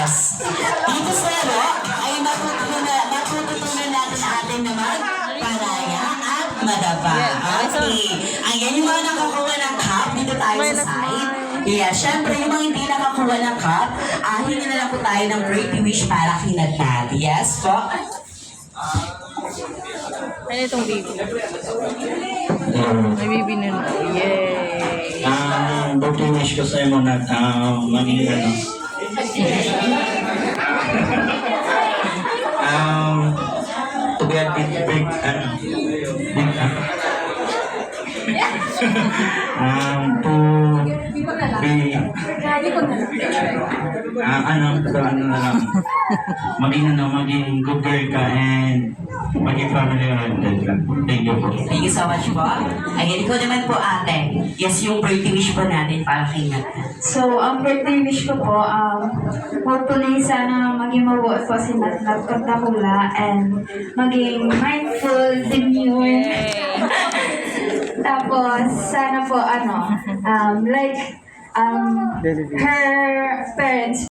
Yes! Dito sa laro ay matututunan natin ang ating naman paraya at madaba. Okay. Ayan yung mga nakakuha ng cup. Dito tayo sa side. Yeah, syempre yung mga hindi nakakuha ng cup, hingi na lang po tayo ng pretty wish para kinatad. Yes po? Ano itong baby? May baby na na. Yay! Birthday wish ko sa'yo mo na maging ano. To be a big to be na lang maging good girl ka and maging family oriented ka. Thank you po. Thank you so much po. Ayan, ikaw naman po ate. Yes, yung birthday wish po natin para kay Nat. So, ang birthday wish ko po, hopefully sana maging mabuot po si Natnat Pagdakula and maging mindful, demure. Tapos, sana po, her parents